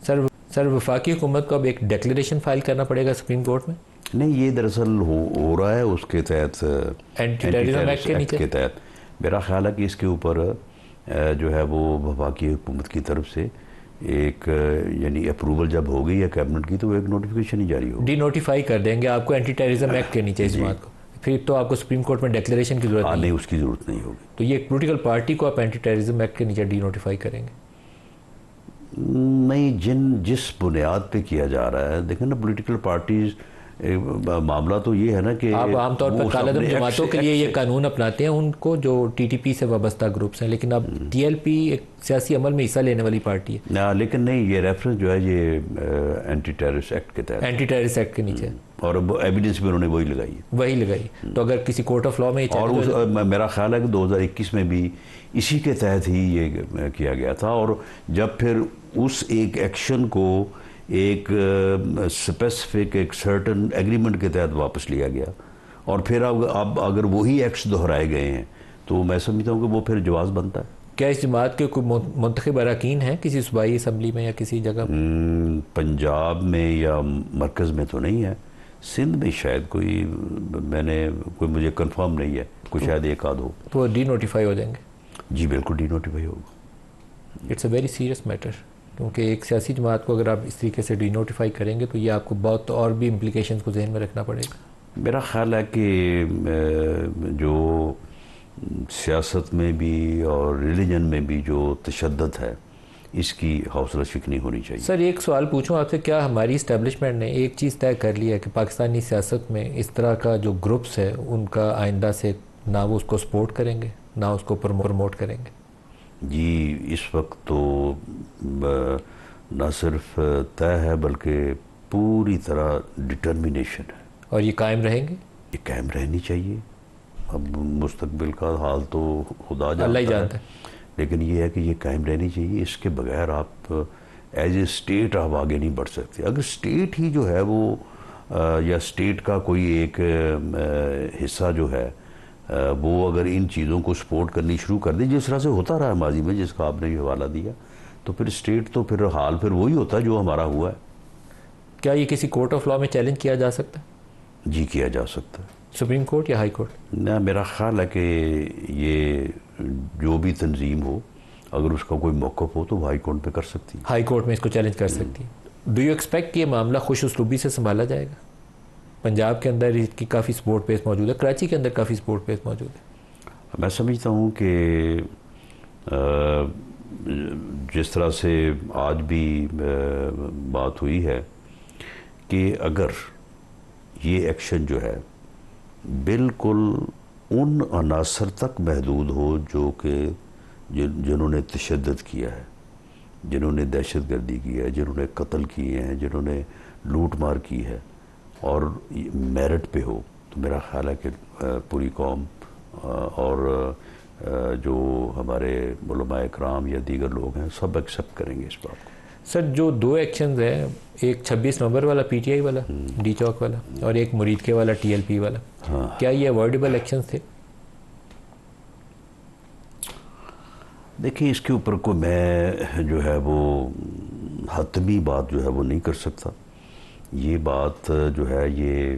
سر وفاقی حکومت کو اب ایک ڈیکلیریشن فائل کرنا پڑے گا سپریم کورٹ میں؟ نہیں، یہ دراصل ہو رہا ہے اس کے تحت، اینٹی ٹیررزم ایکٹ کے تحت میرا خیال ہے کہ اس کے اوپر جو ہے وہ وفاقی حکومت کی طرف سے ایک یعنی اپروول جب ہو گئی ہے کیبنٹ کی تو وہ ایک نوٹیفیکیشن ہی جاری ہوگی، ڈی نوٹیفائی کر دیں گے آپ کو اینٹی ٹیررزم ایکٹ کے نیچے اس بات کو، پھر تو آپ کو سپریم کورٹ میں ڈیکلیریشن کی ضرورت نہیں، اس کی ضرورت نہیں ہوگی۔ تو یہ ایک پولیٹیکل پارٹی کو آپ اینٹی ٹیررزم ایکٹ کے نیچے ڈی نوٹیفائی کریں گے؟ نہیں، جس بنیاد پہ کیا جا رہا ہے، دیکھیں نا پولیٹیکل پارٹیز، معاملہ تو یہ ہے نا کہ آپ عام طور پر کالعدم جماعتوں کے لیے یہ قانون اپناتے ہیں ان کو جو ٹی ٹی پی سے وابستہ گروپس ہیں، لیکن اب ٹی ایل پی ایک سیاسی عمل میں حصہ لینے والی پارٹی ہے، لیکن نہیں، یہ ریفرنس جو ہے یہ اینٹی ٹیررسٹ ایکٹ کے تحت، اینٹی ٹیررسٹ ایکٹ کے نیچے، اور ایویڈنس بھی انہوں نے وہی لگائی۔ تو اگر کسی کورٹ آف لاء میں اور میرا خیال ہے کہ 2021 میں بھی اسی کے تحت ہی یہ کیا گیا تھا، اور جب پھر اس ایک ایکشن کو ایک اسپیسیفک ایک سرٹن ایگریمنٹ کے تحت واپس لیا گیا، اور پھر اب اگر وہی ایکٹس دہرائے گئے ہیں تو میں سمجھتا ہوں کہ وہ پھر جواز بنتا ہے۔ کیا اس جماعت کے کوئی منتخب اراکین ہیں کسی صوبائی اسمبلی میں یا کسی جگہ؟ پنجاب میں یا مرکز میں تو نہیں ہے، سندھ میں شاید کوئی، مجھے کنفرم نہیں ہے، کوئی شاید ایک آدھ ہو۔ تو وہ ڈی نوٹیفائی ہو جائیں گے؟ جی بالکل ڈی نوٹیفائی ہوگا۔ It's a very serious matter, کیونکہ ایک سیاسی جماعت کو اگر آپ اس طریقے سے ڈی نوٹیفائی کریں گے تو یہ آپ کو بہت اور بھی امپلیکیشنز کو ذہن میں رکھنا پڑے گا۔ میرا خیال ہے کہ جو سیاست میں بھی اور ریلیجن میں بھی جو تشدد ہے اس کی حوصلہ شکنی ہونی چاہیے۔ سر ایک سوال پوچھوں آپ سے، کیا ہماری اسٹیبلشمنٹ نے ایک چیز طے کر لی ہے کہ پاکستانی سیاست میں اس طرح کا جو گروپس ہے ان کا آئندہ سے نہ وہ اس کو سپورٹ کریں گے نہ اس کو پروموٹ کریں گے؟ جی اس وقت تو نہ صرف طے ہے بلکہ پوری طرح ڈٹرمنیشن ہے۔ اور یہ قائم رہیں گے؟ یہ قائم رہنی چاہیے۔ اب مستقبل کا حال تو خدا اللہ ہی جانتا ہے، لیکن یہ ہے کہ یہ قائم رہنی چاہیے، اس کے بغیر آپ ایز اے اسٹیٹ آپ آگے نہیں بڑھ سکتے۔ اگر اسٹیٹ ہی جو ہے وہ یا اسٹیٹ کا کوئی ایک حصہ جو ہے وہ اگر ان چیزوں کو سپورٹ کرنی شروع کر دی، جس طرح سے ہوتا رہا ہے ماضی میں، جس کا آپ نے حوالہ دیا، تو پھر اسٹیٹ تو پھر حال پھر وہی ہوتا ہے جو ہمارا ہوا ہے۔ کیا یہ کسی کورٹ آف لاء میں چیلنج کیا جا سکتا ہے؟ جی کیا جا سکتا ہے، سپریم کورٹ یا ہائی کورٹ؟ نہ میرا خیال ہے کہ یہ جو بھی تنظیم ہو اگر اس کا کوئی موقف ہو تو وہ ہائی کورٹ پہ کر سکتی ہے، ہائی کورٹ میں اس کو چیلنج کر سکتی ہے۔ ڈو یو ایکسپیکٹ کہ یہ معاملہ خوش اسلوبی سے سنبھالا جائے گا؟ پنجاب کے اندر اس کی کافی سپورٹ بیس موجود ہے، کراچی کے اندر کافی سپورٹ بیس موجود ہے۔ میں سمجھتا ہوں کہ جس طرح سے آج بھی بات ہوئی ہے کہ اگر یہ ایکشن جو ہے بالکل ان عناصر تک محدود ہو جو کہ جنہوں نے تشدد کیا ہے، جنہوں نے دہشت گردی کی ہے، جنہوں نے قتل کیے ہیں، جنہوں نے لوٹ مار کی ہے، اور میرٹ پہ ہو، تو میرا خیال ہے کہ پوری قوم اور جو ہمارے علماء اکرام یا دیگر لوگ ہیں سب ایکسیپٹ کریں گے اس بات کو۔ سر جو دو ایکشنز ہیں، ایک 26 نومبر والا پی ٹی آئی والا ڈی چوک والا اور ایک مرید کے والا ٹی ایل پی والا، کیا یہ اوائڈیبل ایکشنز تھے؟ دیکھیں اس کے اوپر کو میں جو ہے وہ حتمی بات جو ہے وہ نہیں کر سکتا۔ یہ بات جو ہے یہ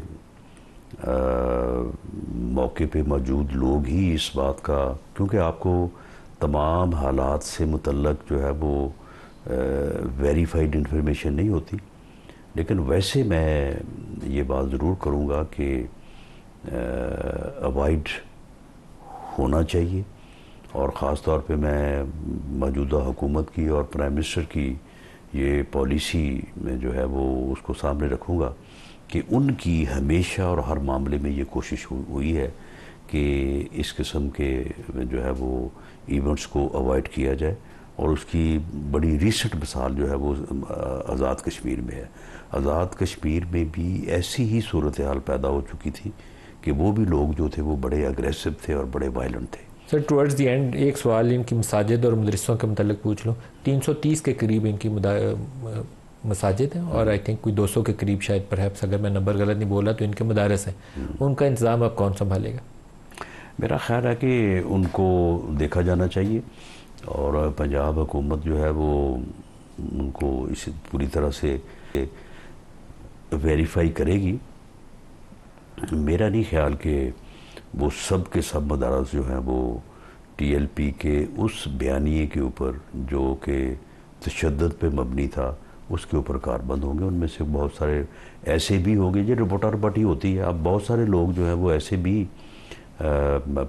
موقع پہ موجود لوگ ہی اس بات کا، کیونکہ آپ کو تمام حالات سے متعلق جو ہے وہ ویریفائڈ انفارمیشن نہیں ہوتی، لیکن ویسے میں یہ بات ضرور کروں گا کہ اوائڈ ہونا چاہیے، اور خاص طور پہ میں موجودہ حکومت کی اور پرائم منسٹر کی یہ پالیسی میں جو ہے وہ اس کو سامنے رکھوں گا کہ ان کی ہمیشہ اور ہر معاملے میں یہ کوشش ہوئی ہے کہ اس قسم کے جو ہے وہ ایونٹس کو اوائڈ کیا جائے، اور اس کی بڑی ریسنٹ مثال جو ہے وہ آزاد کشمیر میں ہے۔ آزاد کشمیر میں بھی ایسی ہی صورتحال پیدا ہو چکی تھی کہ وہ بھی لوگ جو تھے وہ بڑے اگریسو تھے اور بڑے وائلنٹ تھے۔ سر ٹورڈز دی اینڈ ایک سوال ان کی مساجد اور مدرسوں کے متعلق پوچھ لوں۔ 330 کے قریب ان کی مساجد ہیں اور آئی تھنک کوئی 200 کے قریب شاید پرہیپس، اگر میں نمبر غلط نہیں بولا تو ان کے مدارس ہیں، ان کا انتظام اب کون سنبھالے گا؟ میرا خیال ہے کہ ان کو دیکھا جانا چاہیے، اور پنجاب حکومت جو ہے وہ ان کو اس پوری طرح سے ویریفائی کرے گی. میرا نہیں خیال کہ وہ سب کے سب مدارس جو ہیں وہ ٹی ایل پی کے اس بیانیے کے اوپر جو کہ تشدد پہ مبنی تھا اس کے اوپر کاربند ہوں گے. ان میں سے بہت سارے ایسے بھی ہوں گے جو رپورٹر پارٹی ہوتی ہے. اب بہت سارے لوگ جو ہیں وہ ایسے بھی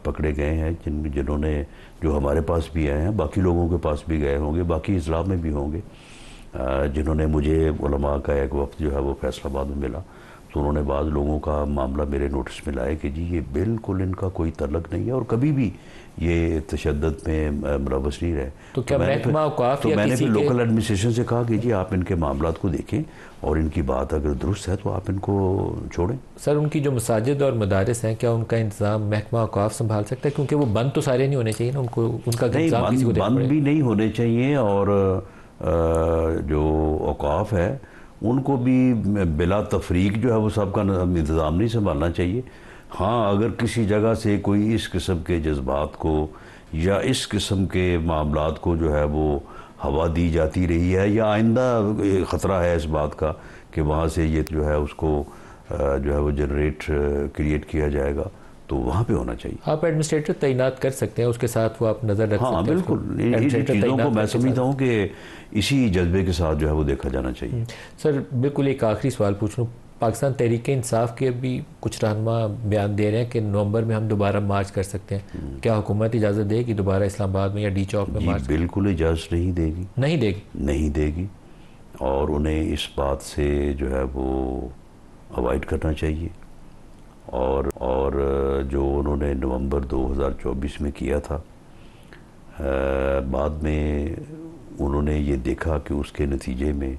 پکڑے گئے ہیں جنہوں نے جو ہمارے پاس بھی آئے ہیں, باقی لوگوں کے پاس بھی گئے ہوں گے, باقی اضلاع میں بھی ہوں گے, جنہوں نے مجھے علماء کا ایک وقت جو ہے وہ فیصل آباد میں ملا تو انہوں نے بعض لوگوں کا معاملہ میرے نوٹس میں لائے کہ جی یہ بالکل ان کا کوئی تعلق نہیں ہے اور کبھی بھی یہ تشدد میں ملوث نہیں رہے. تو کیا محکمہ اوقاف تو یا میں نے کسی پھر کے لوکل ایڈمنسٹریشن سے کہا کہ جی آپ ان کے معاملات کو دیکھیں اور ان کی بات اگر درست ہے تو آپ ان کو چھوڑیں. سر ان کی جو مساجد اور مدارس ہیں کیا ان کا انتظام محکمہ اوقاف سنبھال سکتا ہے؟ کیونکہ وہ بند تو سارے نہیں ہونے چاہیے نا, ان کو ان کا انتظام کسی کو دینا بند پڑے. بھی نہیں ہونے چاہیے اور جو اوقاف ہے ان کو بھی بلا تفریق جو ہے وہ سب کا انتظام نہیں سنبھالنا چاہیے. ہاں اگر کسی جگہ سے کوئی اس قسم کے جذبات کو یا اس قسم کے معاملات کو جو ہے وہ ہوا دی جاتی رہی ہے یا آئندہ خطرہ ہے اس بات کا کہ وہاں سے یہ جو ہے اس کو جو ہے وہ کریٹ کیا جائے گا تو وہاں پہ ہونا چاہیے. آپ ایڈمنسٹریٹر تعینات کر سکتے ہیں, اس کے ساتھ وہ آپ نظر رکھ سکتے ہیں. ہاں بالکل, ان چیزوں کو میں سمجھتا ہوں کہ اسی جذبے کے ساتھ جو ہے وہ دیکھا جانا چاہیے. سر بالکل ایک آخری سوال پوچھ لوں. پاکستان تحریک انصاف کے بھی کچھ رہنما بیان دے رہے ہیں کہ نومبر میں ہم دوبارہ مارچ کر سکتے ہیں. کیا حکومت اجازت دے گی دوبارہ اسلام آباد میں یا ڈی چوک میں مارچ؟ بالکل اجازت نہیں دے گی. نہیں دے گی اور انہیں اس بات سے جو ہے وہ اوائڈ کرنا چاہیے. اور جو انہوں نے نومبر 2024 میں کیا تھا, بعد میں انہوں نے یہ دیکھا کہ اس کے نتیجے میں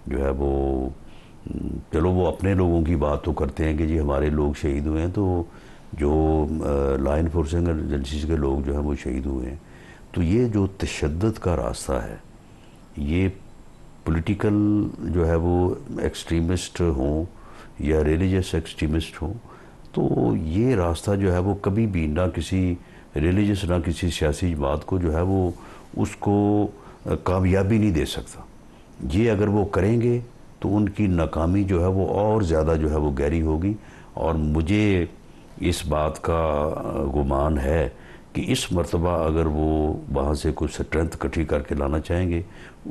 جو ہے وہ چلو وہ اپنے لوگوں کی بات تو کرتے ہیں کہ جی ہمارے لوگ شہید ہوئے ہیں, تو جو لا انفورسنگ ایجنسیز کے لوگ جو ہیں وہ شہید ہوئے ہیں. تو یہ جو تشدد کا راستہ ہے یہ پولیٹیکل جو ہے وہ ایکسٹریمسٹ ہوں یا ریلیجس ایکسٹریمسٹ ہوں تو یہ راستہ جو ہے وہ کبھی بھی نہ کسی ریلیجس نہ کسی سیاسی جماعت کو جو ہے وہ اس کو کامیابی نہیں دے سکتا. یہ اگر وہ کریں گے تو ان کی ناکامی جو ہے وہ اور زیادہ جو ہے وہ گہری ہوگی. اور مجھے اس بات کا گمان ہے کہ اس مرتبہ اگر وہ وہاں سے کچھ اسٹرینتھ اکٹھی کر کے لانا چاہیں گے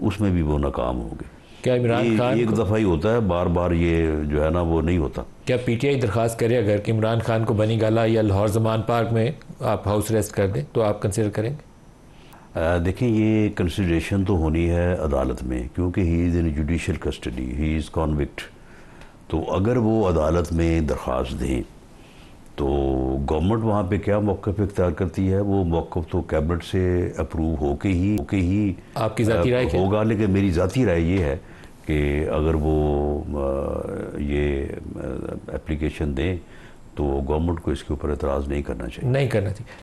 اس میں بھی وہ ناکام ہوں گے. کیا عمران خان ایک دفعہ ہی ہوتا ہے, بار بار یہ جو ہے نا وہ نہیں ہوتا. کیا پی ٹی آئی درخواست کرے اگر کہ عمران خان کو بنی گالہ یا لاہور زمان پارک میں آپ ہاؤس ریسٹ کر دیں تو آپ کنسیڈر کریں گے؟ دیکھیں یہ کنسیڈریشن تو ہونی ہے عدالت میں کیونکہ ہی از ان جوڈیشل کسٹڈی, ہی از کانوکٹ. تو اگر وہ عدالت میں درخواست دیں تو گورنمنٹ وہاں پہ کیا موقف اختیار کرتی ہے, وہ موقف تو کیبنٹ سے اپروو ہو کے ہی آپ کی ذاتی رائے کیا ہوگا. لیکن میری ذاتی رائے یہ ہے کہ اگر وہ یہ اپلیکیشن دیں تو گورنمنٹ کو اس کے اوپر اعتراض نہیں کرنا چاہیے.